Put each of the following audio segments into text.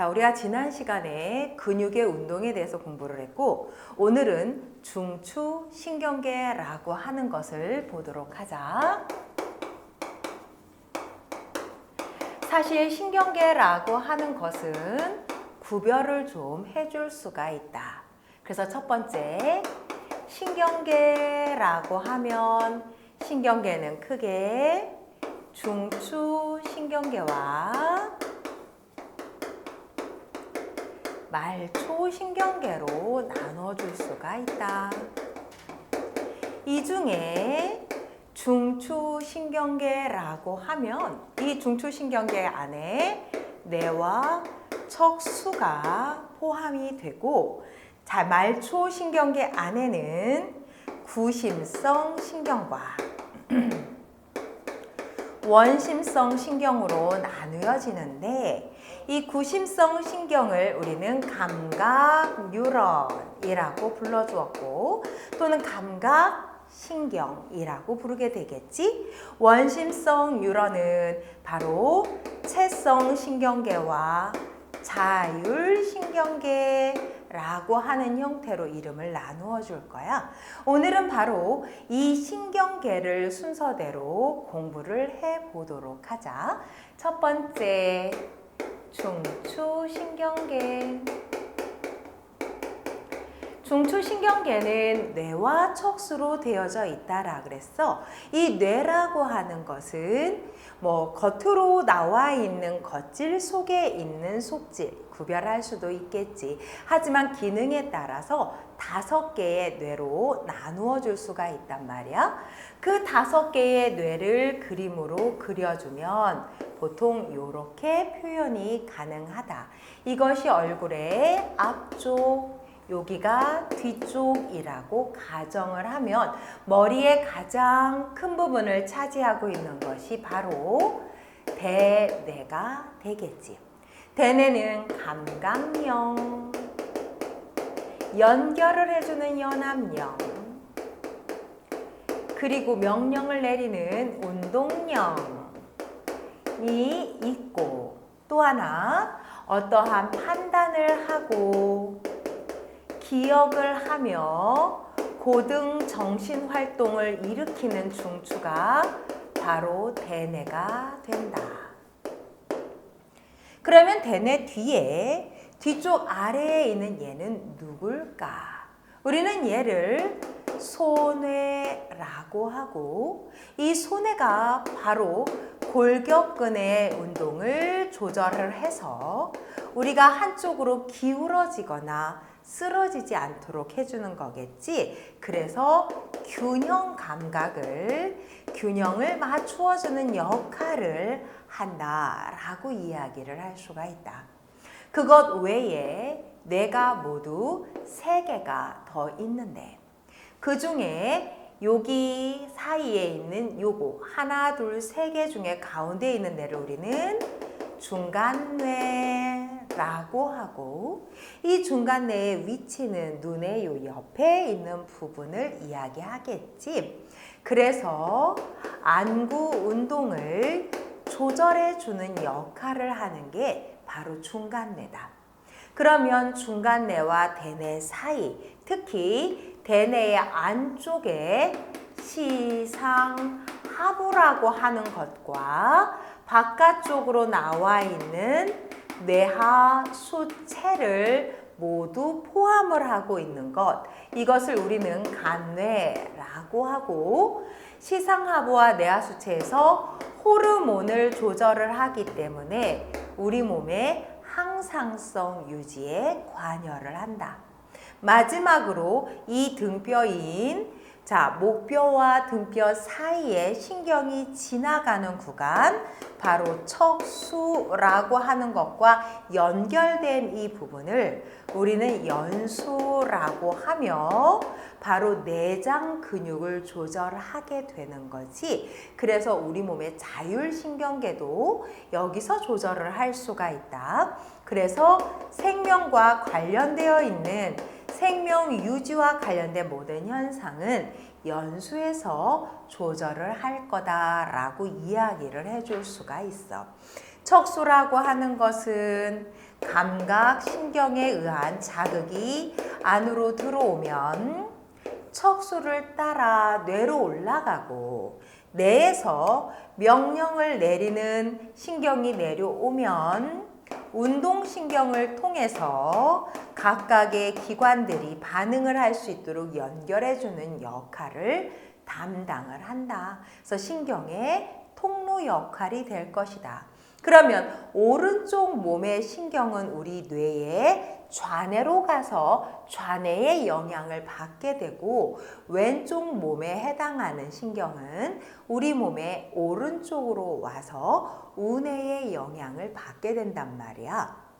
자, 우리가 지난 시간에 근육의 운동에 대해서 공부를 했고 오늘은 중추신경계라고 하는 것을 보도록 하자. 사실 신경계라고 하는 것은 구별을 좀 해줄 수가 있다. 그래서 첫 번째, 신경계라고 하면 신경계는 크게 중추신경계와 말초신경계로 나눠줄 수가 있다. 이 중에 중추신경계라고 하면 이 중추신경계 안에 뇌와 척수가 포함이 되고, 자, 말초신경계 안에는 구심성 신경과 원심성 신경으로 나누어지는데, 이 구심성 신경을 우리는 감각 뉴런이라고 불러주었고 또는 감각 신경이라고 부르게 되겠지. 원심성 뉴런은 바로 채성 신경계와 자율 신경계라고 하는 형태로 이름을 나누어 줄 거야. 오늘은 바로 이 신경계를 순서대로 공부를 해 보도록 하자. 첫 번째, 중추신경계. 중추신경계는 뇌와 척수로 되어져 있다라 그랬어. 이 뇌라고 하는 것은 겉으로 나와 있는 겉질 속에 있는 속질 구별할 수도 있겠지. 하지만 기능에 따라서 5개의 뇌로 나누어 줄 수가 있단 말이야. 그 5개의 뇌를 그림으로 그려주면 보통 이렇게 표현이 가능하다. 이것이 얼굴의 앞쪽, 여기가 뒤쪽이라고 가정을 하면 머리의 가장 큰 부분을 차지하고 있는 것이 바로 대뇌가 되겠지. 대뇌는 감각령, 연결을 해주는 연합령, 그리고 명령을 내리는 운동령이 있고, 또 하나 어떠한 판단을 하고 기억을 하며 고등 정신 활동을 일으키는 중추가 바로 대뇌가 된다. 그러면 대뇌 뒤에 뒤쪽 아래에 있는 얘는 누굴까? 우리는 얘를 소뇌라고 하고, 이 소뇌가 바로 골격근의 운동을 조절을 해서 우리가 한쪽으로 기울어지거나 쓰러지지 않도록 해주는 거겠지. 그래서 균형 감각을, 균형을 맞추어주는 역할을 한다라고 이야기를 할 수가 있다. 그것 외에 뇌가 모두 3개가 더 있는데, 그 중에 여기 사이에 있는 요거 하나, 둘, 3개 중에 가운데 있는 뇌를 우리는 중간뇌라고 하고, 이 중간뇌의 위치는 눈의 요 옆에 있는 부분을 이야기하겠지. 그래서 안구 운동을 조절해 주는 역할을 하는 게 바로 중간뇌다. 그러면 중간뇌와 대뇌 사이, 특히 대뇌의 안쪽에 시상하부라고 하는 것과 바깥쪽으로 나와 있는 뇌하 수체를 모두 포함을 하고 있는 것, 이것을 우리는 간뇌라고 하고, 시상하부와 뇌하 수체에서 호르몬을 조절을 하기 때문에 우리 몸의 항상성 유지에 관여를 한다. 마지막으로 이 등뼈인 목뼈와 등뼈 사이에 신경이 지나가는 구간, 바로 척수라고 하는 것과 연결된 이 부분을 우리는 연수라고 하며 바로 내장 근육을 조절하게 되는 거지. 그래서 우리 몸의 자율신경계도 여기서 조절을 할 수가 있다. 그래서 생명과 관련되어 있는 생명 유지와 관련된 모든 현상은 연수에서 조절을 할 거다라고 이야기를 해줄 수가 있어. 척수라고 하는 것은 감각 신경에 의한 자극이 안으로 들어오면 척수를 따라 뇌로 올라가고, 뇌에서 명령을 내리는 신경이 내려오면 운동신경을 통해서 각각의 기관들이 반응을 할 수 있도록 연결해주는 역할을 담당을 한다. 그래서 신경의 통로 역할이 될 것이다. 그러면 오른쪽 몸의 신경은 우리 뇌의 좌뇌로 가서 좌뇌의 영향을 받게 되고, 왼쪽 몸에 해당하는 신경은 우리 몸의 오른쪽으로 와서 우뇌의 영향을 받게 된단 말이야.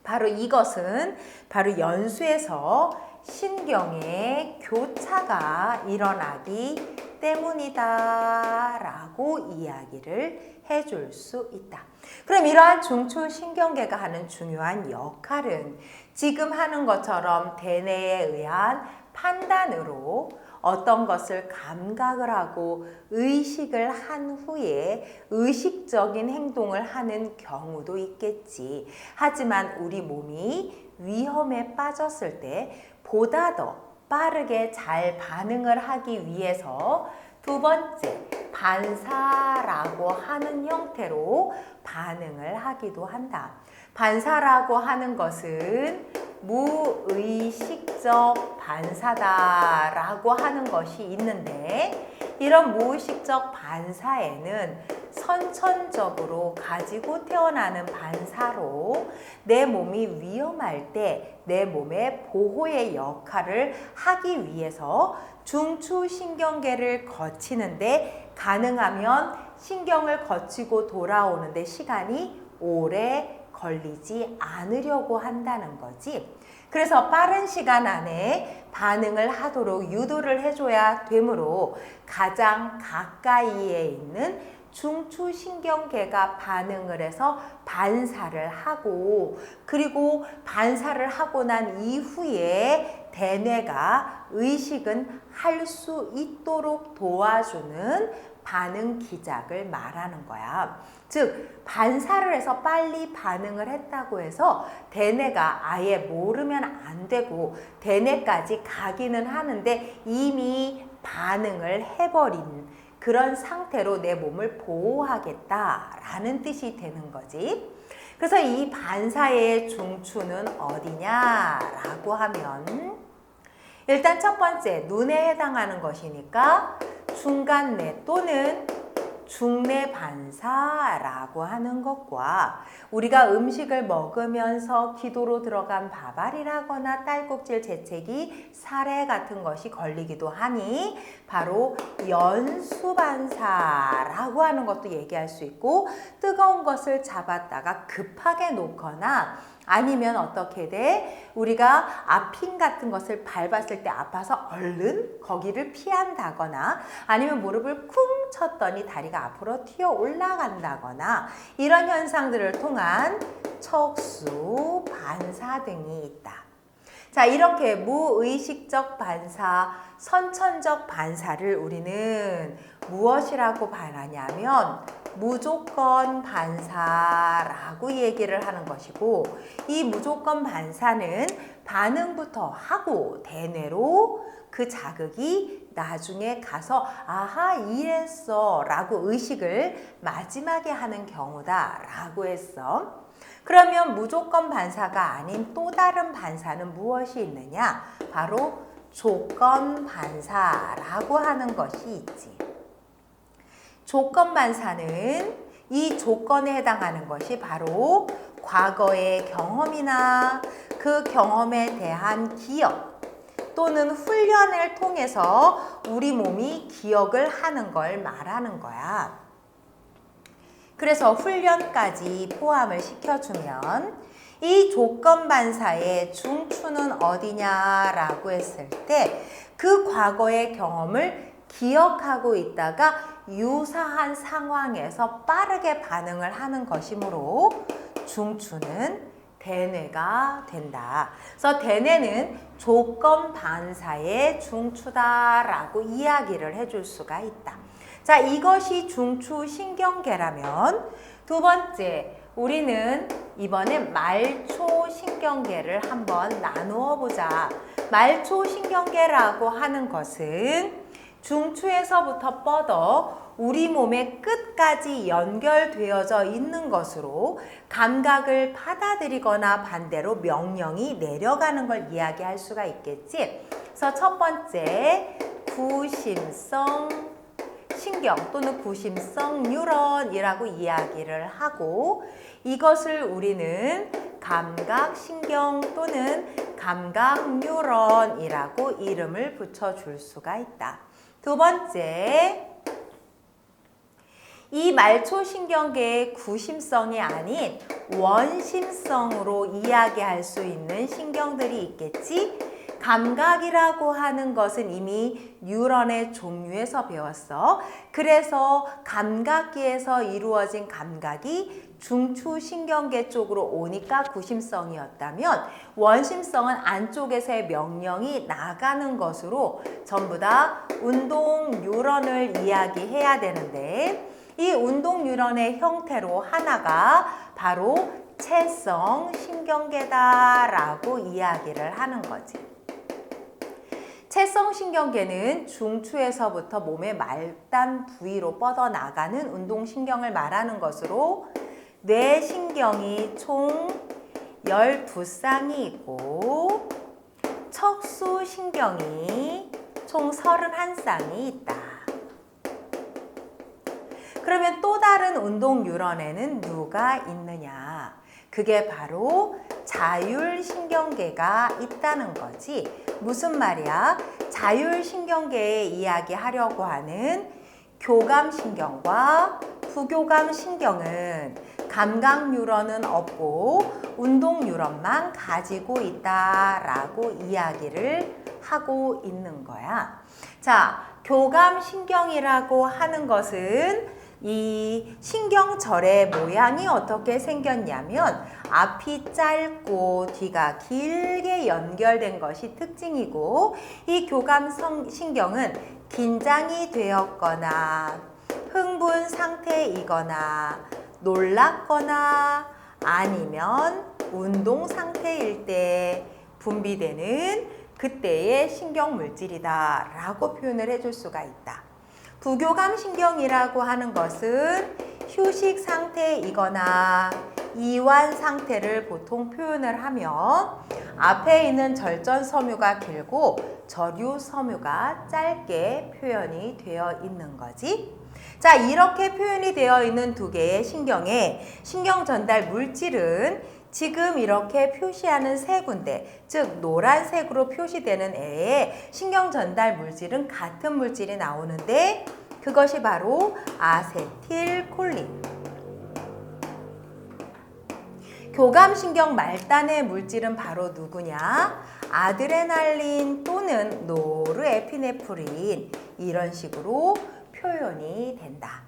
바로 이것은 바로 연수에서 신경의 교차가 일어나기 때문이다 라고 이야기를 해줄 수 있다. 그럼 이러한 중추신경계가 하는 중요한 역할은 지금 하는 것처럼 대뇌에 의한 판단으로 어떤 것을 감각을 하고 의식을 한 후에 의식적인 행동을 하는 경우도 있겠지. 하지만 우리 몸이 위험에 빠졌을 때 보다 더 빠르게 잘 반응을 하기 위해서 두 번째, 반사라고 하는 형태로 반응을 하기도 한다. 반사라고 하는 것은 무의식적 반사다라고 하는 것이 있는데, 이런 무의식적 반사에는 선천적으로 가지고 태어나는 반사로 내 몸이 위험할 때 내 몸의 보호의 역할을 하기 위해서 중추신경계를 거치는데, 가능하면 신경을 거치고 돌아오는데 시간이 오래 걸리지 않으려고 한다는 거지. 그래서 빠른 시간 안에 반응을 하도록 유도를 해줘야 되므로 가장 가까이에 있는 중추신경계가 반응을 해서 반사를 하고, 그리고 반사를 하고 난 이후에 대뇌가 의식은 할 수 있도록 도와주는 반응 기작을 말하는 거야. 즉 반사를 해서 빨리 반응을 했다고 해서 대뇌가 아예 모르면 안 되고, 대뇌까지 가기는 하는데 이미 반응을 해버린 그런 상태로 내 몸을 보호하겠다라는 뜻이 되는 거지. 그래서 이 반사의 중추는 어디냐라고 하면, 일단 첫 번째 눈에 해당하는 것이니까 중간뇌 또는 중뇌 반사라고 하는 것과, 우리가 음식을 먹으면서 기도로 들어간 밥알이라거나 딸꾹질 재채기 사례 같은 것이 걸리기도 하니 바로 연수반사라고 하는 것도 얘기할 수 있고, 뜨거운 것을 잡았다가 급하게 놓거나 아니면 어떻게 돼? 우리가 앞핀 같은 것을 밟았을 때 아파서 얼른 거기를 피한다거나, 아니면 무릎을 쿵 쳤더니 다리가 앞으로 튀어 올라간다거나, 이런 현상들을 통한 척수 반사 등이 있다. 자, 이렇게 무의식적 반사, 선천적 반사를 우리는 무엇이라고 말하냐면 무조건 반사라고 얘기를 하는 것이고, 이 무조건 반사는 반응부터 하고 대뇌로 그 자극이 나중에 가서 아하 이랬어 라고 의식을 마지막에 하는 경우다 라고 했어. 그러면 무조건 반사가 아닌 또 다른 반사는 무엇이 있느냐? 바로 조건 반사라고 하는 것이 있지. 조건 반사는 이 조건에 해당하는 것이 바로 과거의 경험이나 그 경험에 대한 기억 또는 훈련을 통해서 우리 몸이 기억을 하는 걸 말하는 거야. 그래서 훈련까지 포함을 시켜주면 이 조건 반사의 중추는 어디냐라고 했을 때 그 과거의 경험을 기억하고 있다가 유사한 상황에서 빠르게 반응을 하는 것이므로 중추는 대뇌가 된다. 그래서 대뇌는 조건 반사의 중추다라고 이야기를 해줄 수가 있다. 자, 이것이 중추신경계라면 두 번째, 우리는 이번엔 말초신경계를 한번 나누어 보자. 말초신경계라고 하는 것은 중추에서부터 뻗어 우리 몸의 끝까지 연결되어져 있는 것으로 감각을 받아들이거나 반대로 명령이 내려가는 걸 이야기할 수가 있겠지. 그래서 첫 번째, 구심성 신경 또는 구심성 뉴런이라고 이야기를 하고, 이것을 우리는 감각신경 또는 감각뉴런이라고 이름을 붙여줄 수가 있다. 두 번째, 이 말초신경계의 구심성이 아닌 원심성으로 이야기할 수 있는 신경들이 있겠지. 감각이라고 하는 것은 이미 뉴런의 종류에서 배웠어. 그래서 감각기에서 이루어진 감각이 중추신경계 쪽으로 오니까 구심성이었다면, 원심성은 안쪽에서의 명령이 나가는 것으로 전부 다 운동 뉴런을 이야기해야 되는데, 이 운동 뉴런의 형태로 하나가 바로 체성 신경계다라고 이야기를 하는 거지. 체성 신경계는 중추에서부터 몸의 말단 부위로 뻗어나가는 운동신경을 말하는 것으로, 뇌신경이 총 12쌍이 있고 척수신경이 총 31쌍이 있다. 그러면 또 다른 운동 뉴런에는 누가 있느냐? 그게 바로 자율신경계가 있다는 거지. 무슨 말이야? 자율신경계에 이야기하려고 하는 교감신경과 부교감신경은 감각 뉴런은 없고 운동 뉴런만 가지고 있다라고 이야기를 하고 있는 거야. 자, 교감신경이라고 하는 것은 이 신경절의 모양이 어떻게 생겼냐면 앞이 짧고 뒤가 길게 연결된 것이 특징이고, 이 교감신경은 긴장이 되었거나 흥분 상태이거나 놀랐거나 아니면 운동 상태일 때 분비되는 그때의 신경물질이다 라고 표현을 해줄 수가 있다. 부교감신경이라고 하는 것은 휴식 상태이거나 이완 상태를 보통 표현을 하면, 앞에 있는 절전섬유가 길고 저류섬유가 짧게 표현이 되어 있는 거지. 자, 이렇게 표현이 되어 있는 두 개의 신경의 신경 전달 물질은 지금 이렇게 표시하는 세 군데, 즉 노란색으로 표시되는 애의 신경 전달 물질은 같은 물질이 나오는데, 그것이 바로 아세틸콜린. 교감신경 말단의 물질은 바로 누구냐? 아드레날린 또는 노르에피네프린, 이런 식으로 표현이 된다.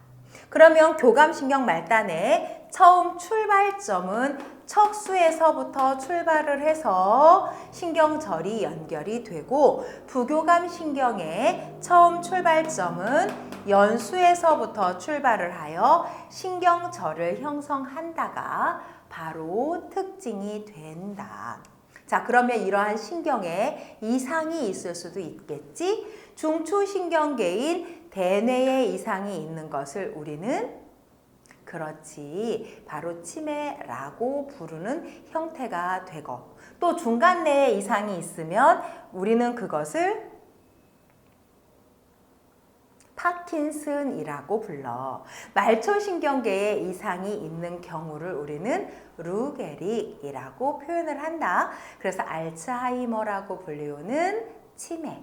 그러면 교감신경 말단의 처음 출발점은 척수에서부터 출발을 해서 신경절이 연결이 되고, 부교감신경의 처음 출발점은 연수에서부터 출발을 하여 신경절을 형성한다가 바로 특징이 된다. 자, 그러면 이러한 신경에 이상이 있을 수도 있겠지. 중추신경계인 대뇌에 이상이 있는 것을 우리는 그렇지 바로 치매라고 부르는 형태가 되고, 또 중간뇌에 이상이 있으면 우리는 그것을 파킨슨이라고 불러. 말초신경계에 이상이 있는 경우를 우리는 루게릭이라고 표현을 한다. 그래서 알츠하이머라고 불리우는 치매,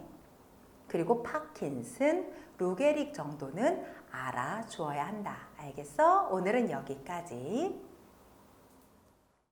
그리고 파킨슨, 루게릭 정도는 알아주어야 한다. 알겠어? 오늘은 여기까지.